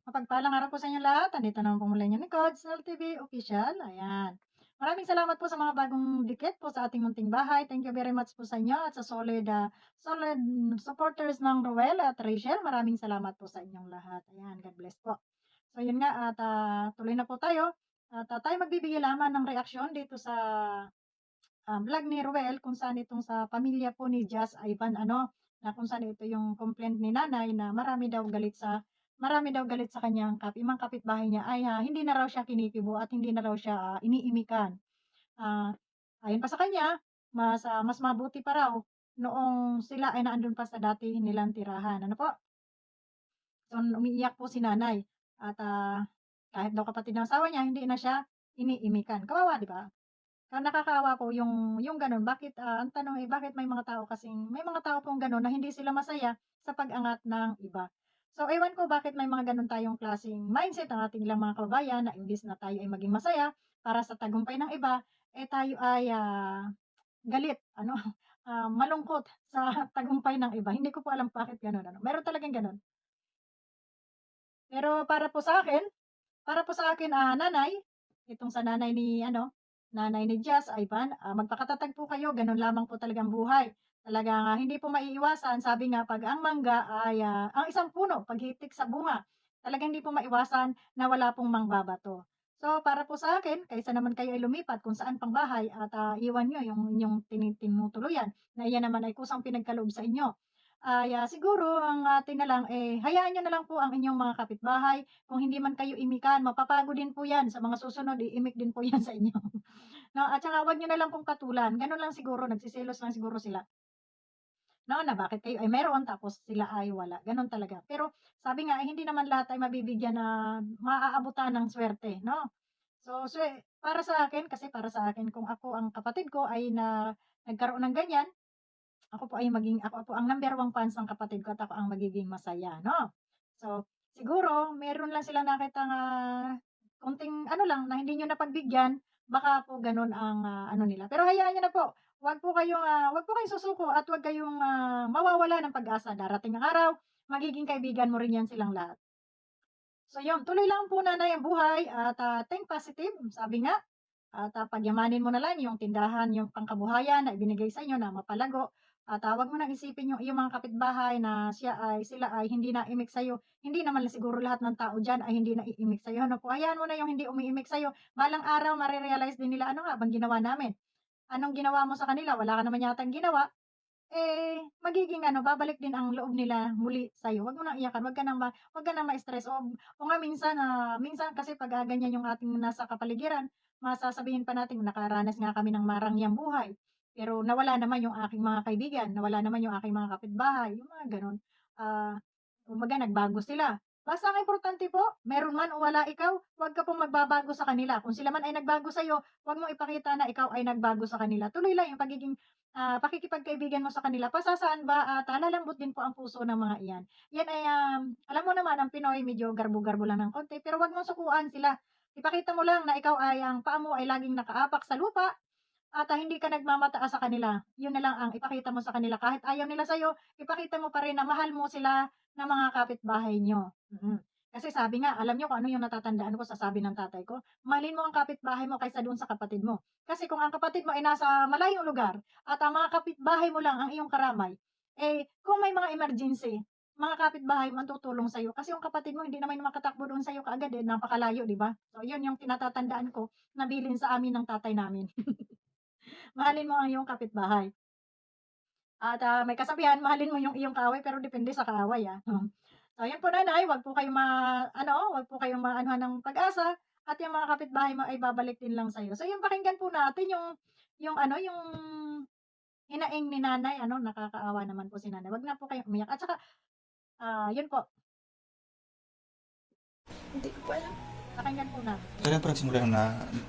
Mapagpalang araw po sa inyo lahat. Andito naman po muli inyong lingkod, Snell TV Official. Ayan. Maraming salamat po sa mga bagong dikit po sa ating munting bahay. Thank you very much po sa inyo at sa solid supporters ng Roel at Rachel. Maraming salamat po sa inyong lahat. Ayan, God bless po. So yun nga at tuloy na po tayo. At tayo magbibigay lamang ng reaksyon dito sa vlog ni Roel kung saan itong sa pamilya po ni Jazz Ivan na kung saan ito yung complaint ni nanay na marami daw galit sa kanyang imang kapitbahay niya ay hindi na raw siya kinikibo at hindi na raw siya iniimikan. Ah, ayon pa sa kanya, mas mabuti pa raw noong sila ay naandun pa sa dati nilang tirahan. Ano po? So, umiiyak po si nanay at kahit daw kapatid ng asawa niya, hindi na siya iniimikan. Kawawa, di ba? Nakakaawa po yung gano'n. Bakit, ang tanong ay bakit may mga tao pong gano'n na hindi sila masaya sa pag-angat ng iba. So, ewan ko bakit may mga gano'n tayong klaseng mindset ang ating ilang mga kababayan na imbis na tayo ay maging masaya para sa tagumpay ng iba, eh tayo ay galit, malungkot sa tagumpay ng iba. Hindi ko po alam bakit gano'n, meron talagang gano'n. Pero para po sa akin, nanay, itong sa nanay ni Jazz, Ivan, magpakatatag po kayo, gano'n lamang po talagang buhay. Talagang, hindi po maiiwasan, sabi nga 'pag ang mangga ay, ang isang puno 'pag hitik sa bunga, talagang hindi po maiwasan na wala pong mangbabato. So, para po sa akin, kaysa naman kayo ay lumipat kung saan pang bahay at, iwan niyo yung inyong tinutuluyan na iyan naman ay kusang pinagkaloob sa inyo, ay, siguro ang atin na lang, eh, hayaan niyo na lang po ang inyong mga kapitbahay kung hindi man kayo imikan, mapapagod din po 'yan sa mga susunod, iimik din po 'yan sa inyo. 'No, at saka huwag niyo na lang pong katulan, gano'n lang siguro, nagseselos lang siguro sila, 'no, na bakit kayo ay meron tapos sila ay wala, gano'n talaga. Pero sabi nga, eh, hindi naman lahat ay mabibigyan na maaabutan ng suwerte, 'no? So, para sa akin kung ako ang kapatid ko ay nagkaroon ng ganyan, ako po ang number one fans ng kapatid ko at ako ang magiging masaya, 'no? So, siguro meron lang silang nakitang, konting lang na hindi niyo napagbigyan, baka po gano'n ang, nila. Pero hayaan niyo na po, wag po kayong susuko at wag kayong, mawawalan ng pag-asa. Darating ang araw, magiging kaibigan mo rin 'yan silang lahat. So 'yun, tuloy lang po nanay ang buhay at, think positive, sabi nga. At, pagyamanin mo na lang yung tindahan, yung pangkabuhayan na ibinigay sa inyo na mapalago at, wag mo nang isipin yung iyong mga kapitbahay na sila ay hindi naimik sa'yo. Hindi naman siguro lahat ng tao diyan ay hindi naiimik sa'yo, ano po. Hayaan mo na yung hindi umiimik sa'yo. Balang araw mare-realize din nila, "Ano nga bang ginawa namin? Anong ginawa mo sa kanila? Wala ka naman yatang ginawa." Eh, magiging babalik din ang loob nila muli sa'yo. Wag mo nang iyakan, wag ka nang ma-stress o nga minsan kasi 'pag, ganyan yung ating nasa kapaligiran, sasabihin pa natin nakaranas nga kami ng marangyang buhay, pero nawala naman yung aking mga kaibigan, nawala naman yung aking mga kapitbahay, yung mga gano'n. Ah, Kumbaga nagbago sila. Basta ang importante po, meron man o wala ikaw, wag ka pong magbabago sa kanila. Kung sila man ay nagbago sa'yo, wag mong ipakita na ikaw ay nagbago sa kanila. Tuloy lang yung pakikipagkaibigan mo sa kanila. Pasasaan ba at, lalambot din po ang puso ng mga iyan. Yan ay, alam mo naman ang Pinoy medyo garbo-garbo lang ng konti, pero wag mong sukuan sila. Ipakita mo lang na ikaw ay ang paa mo ay laging nakaapak sa lupa at, hindi ka nagmamataas sa kanila. Yun na lang ang ipakita mo sa kanila. Kahit ayaw nila sa'yo, ipakita mo pa rin na mahal mo sila na mga kapitbahay niyo. Kasi sabi nga, alam niyo kung ano yung natatandaan ko sa sabi ng tatay ko? Mahalin mo ang kapitbahay mo kaysa doon sa kapatid mo. Kasi kung ang kapatid mo ay nasa malayong lugar at ang mga kapitbahay mo lang ang iyong karamay, eh, kung may mga emergency, mga kapitbahay mo ang tutulong sa'yo. Kasi yung kapatid mo hindi naman makatakbo doon sa'yo kaagad, eh, napakalayo, 'di ba? So, yun yung tinatatandaan ko na bilin sa amin ng tatay namin. Mahalin mo ang iyong kapitbahay. At, may kasabihan, mahalin mo yung iyong kaaway pero depende sa kaaway, So, yun po nanay, wag po kayong maanuhan ng pag-asa at yung mga kapitbahay mo ay babalik din lang sa'yo. So, yung pakinggan po natin yung hinaing ni nanay, nakakaawa naman po si nanay. Wag na po kayong umiyak at saka, yun po, Hindi ko pa alam. pakinggan po natin. Kailan pa nagsimula na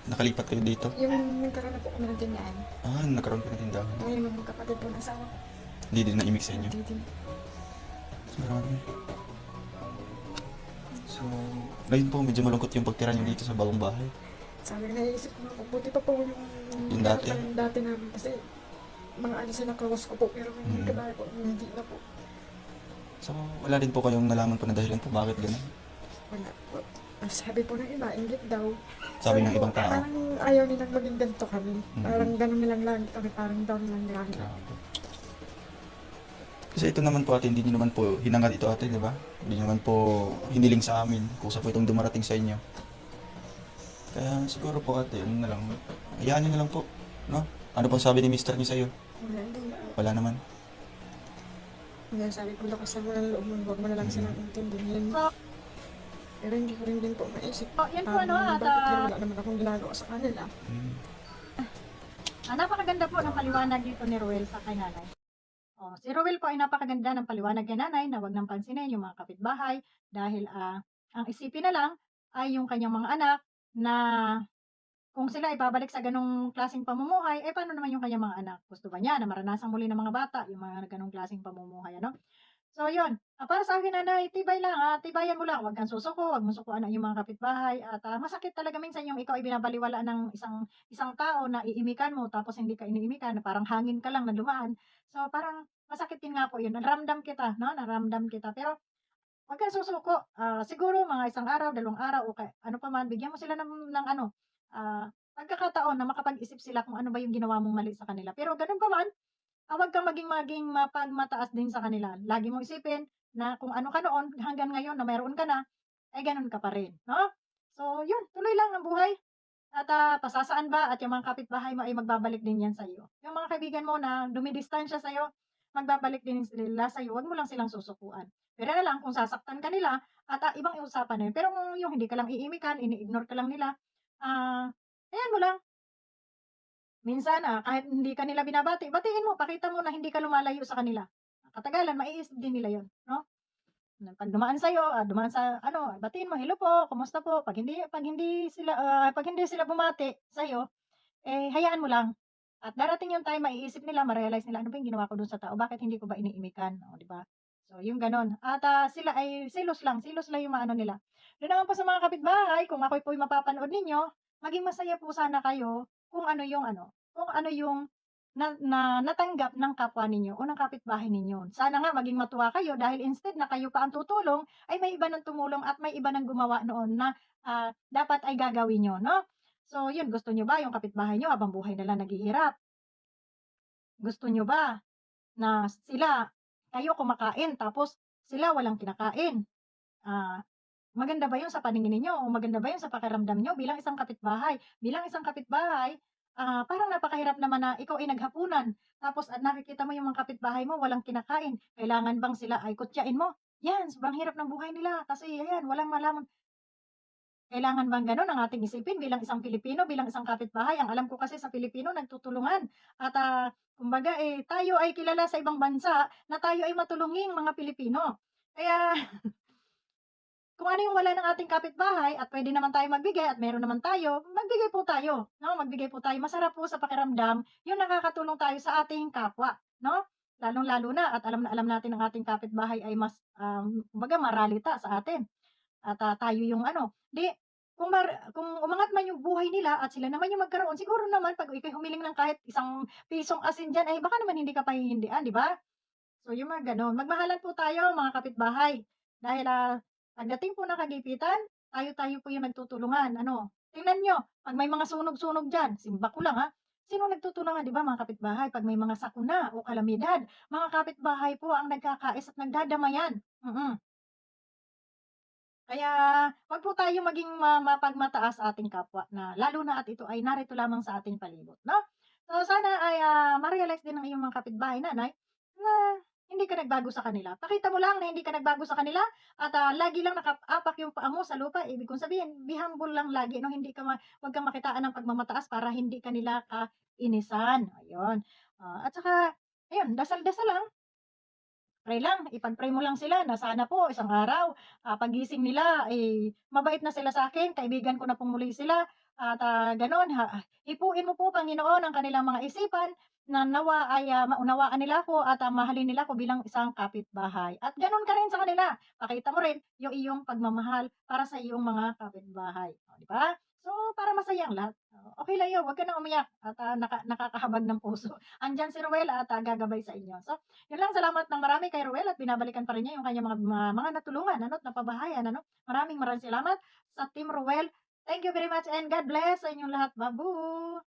nakalipat kayo dito? Yung nagkaroon na po kami ng ganyan. Nagkaroon ka ng tindahan. Ngayon yung magkapatid po ng asawa ko. Hindi din naimik sa inyo. Hindi din. Marami. So, ngayon po medyo malungkot yung pagtira niyo dito sa bagong bahay. Sabi ko, naisip ko nga po, buti pa po Yung dati? yung dati namin kasi mga ano siya nakawas ko po, pero Mm. yung po, hindi na po. So, wala din po kayong nalaman po na dahilan po bakit ganun. Wala po. Sabi po ng iba, inggit daw. Sabi ng po, ibang tao. parang ayaw nilang maging ganito kami. Mhm. Parang ganun nilang lagi kami, parang down lang lagi. Grabe. Kasi ito naman po ate, hindi nyo naman po hinangad ito ate, di ba? Hindi nyo naman po hiniling sa amin kung sa po itong dumarating sa inyo. Kaya siguro po ate, ano na lang, hayaan nyo na lang po, no? Ano pong sabi ni mister nyo sa'yo? Wala din. Wala naman. Kaya sabi ko, lakas mo ng loob mo, huwag mo na lang silang intindihin. So, Pero hindi ko rin din po maisip. yun po ano, at Bakit nga wala naman akong ginagawa sa kanila. Hmm. napakaganda po ng paliwanag dito ni Ruel sa kay nanay. Si Ruel po ay napakaganda ng paliwanag kay nanay na wag nang pansinin yung mga kapitbahay dahil ang isipin na lang ay yung kanyang mga anak na kung sila ibabalik sa ganong klaseng pamumuhay, paano naman yung kanyang mga anak? Gusto ba niya na maranasang muli ng mga bata yung mga ganong klaseng pamumuhay, ano? So, yun. Para sa akin, nanay, tibay lang, tibayan mo lang. Huwag kang susuko, huwag mo sukuan yung mga kapitbahay. At masakit talaga minsan yung ikaw ay binabaliwala ng isang tao na iimikan mo, tapos hindi ka iniimikan, na parang hangin ka lang na dumaan. So, parang masakit din nga po yun. Naramdam kita, no? Naramdam kita. Pero, huwag kang susuko. Siguro, mga isang araw, 2 araw, o ano pa man, bigyan mo sila ng ano, pagkakataon na makapag-isip sila kung ano ba yung ginawa mong mali sa kanila. Pero, ganun pa man, huwag kang maging mapagmataas din sa kanila. Lagi mong isipin na kung ano ka noon hanggang ngayon na meron ka na, ay gano'n ka pa rin, no? So, yun, tuloy lang ang buhay at, pasasaan ba at yung mga kapitbahay mo ay magbabalik din yan sa'yo. Yung mga kaibigan mo na dumidistansya sa'yo, magbabalik din sila sa'yo, huwag mo lang silang susukuan. Pero na lang kung sasaktan ka nila at, ibang usapan na yun. Pero kung yung hindi ka lang iimikan, ini-ignore ka lang nila, ayan mo lang. Minsan, kahit hindi ka nila binabati, batiin mo, pakita mo na hindi ka lumalayo sa kanila. Katagalan maiisip din nila 'yon, 'no? Na 'pag dumaan sa'yo, dumaan sa ano, batiin mo, "Hello po, kumusta po?" 'Pag hindi sila bumati sa'yo, hayaan mo lang. At darating yung time maiisip nila, ma-realize nila, "Ano ba yung ginawa ko dun sa tao, bakit hindi ko ba iniimikan?" Oh, 'di ba? So, yung gano'n. At, sila ay selos lang yung maano nila. Do'n naman po sa mga kapitbahay, kung ako'y po'y mapapanood ninyo, maging masaya po sana kayo kung ano yung natanggap ng kapwa ninyo o ng kapitbahay ninyo. Sana nga maging matuwa kayo dahil instead na kayo pa ang tutulong, ay may iba ng tumulong at may iba ng gumawa noon na, dapat ay gagawin niyo, 'no? So, yun, gusto niyo ba yung kapitbahay niyo habang buhay nila naghihirap? Gusto niyo ba na kayo kumakain tapos sila walang kinakain? Ah, Maganda ba 'yun sa paningin ninyo o maganda ba 'yun sa pakiramdam niyo bilang isang kapitbahay? Bilang isang kapitbahay, parang napakahirap naman na ikaw ay naghapunan tapos at nakikita mo yung mga kapitbahay mo walang kinakain, kailangan bang sila ay kutyain mo? 'Yan, sobrang hirap ng buhay nila kasi ayan, walang malaman. Kailangan bang gano'n ang ating isipin bilang isang Pilipino, bilang isang kapitbahay? Ang alam ko kasi sa Pilipino nagtutulungan at, kumbaga, tayo ay kilala sa ibang bansa na tayo ay matulunging mga Pilipino. Kaya kung ano yung wala ng ating kapitbahay at puwede naman tayong magbigay at meron naman tayo, magbigay po tayo, 'no? Magbigay po tayo. Masarap po sa pakiramdam yung nakakatulong tayo sa ating kapwa, 'no? Lalong-lalo na at alam natin ang ating kapitbahay ay mas, kumbaga maralita sa atin at, tayo yung ano, 'di kung umangat man yung buhay nila at sila naman yung magkaroon, siguro naman 'pag ika'y humiling ng kahit ₱1 asin diyan, ay baka naman hindi ka pahihindian, 'di ba? So, yung mga gano'n. Magmahalan po tayo mga kapitbahay dahil, pagdating po ng kagipitan, tayo-tayo po yung nagtutulungan. Ano, tingnan niyo 'pag may mga sunog-sunog diyan, simbak ko lang, sino nagtutulungan, 'di ba, mga kapitbahay? 'Pag may mga sakuna o kalamidad, mga kapitbahay po ang nagkakais at nagdadamayan. Kaya 'wag po tayong maging mapagmataas sa ating kapwa na lalo na at ito ay narito lamang sa ating palibot, 'no? So, sana ay, ma-realize din ng iyong mga kapitbahay, nanay, na hindi ka nagbago sa kanila. Pakita mo lang na hindi ka nagbago sa kanila at, lagi lang nakaapak yung paa mo sa lupa. Ibig kong sabihin, be humble lang lagi 'no, hindi ka 'wag kang makitaan ng pagmamataas para hindi ka nila kainisan, ayun. At saka ayun, dasal-dasal lang. Pray lang, ipag-pray mo lang sila na sana po isang araw, paggising nila, mabait na sila sa akin, kaibigan ko na po muli sila at, gano'n hipuin mo po Panginoon ang kanilang mga isipan na nawa ay, maunawaan nila ako at, mahalin nila ako bilang isang kapitbahay. At gano'n ka rin sa kanila, pakita mo rin yung iyong pagmamahal para sa iyong mga kapitbahay, oh, 'di ba? So, para masaya ang lahat. Okey lang 'yun, huwag ka nang umiyak at, nakakahabag ng puso. Andiyan si Ruel at, gagabay sa inyo. So, 'yun lang, salamat ng marami kay Ruel at binabalikan pa rin niya yung kanyang mga natulungan ano at napabahayan ano. Maraming salamat sa Team Ruel. Thank you very much and God bless sa inyong lahat. Babu.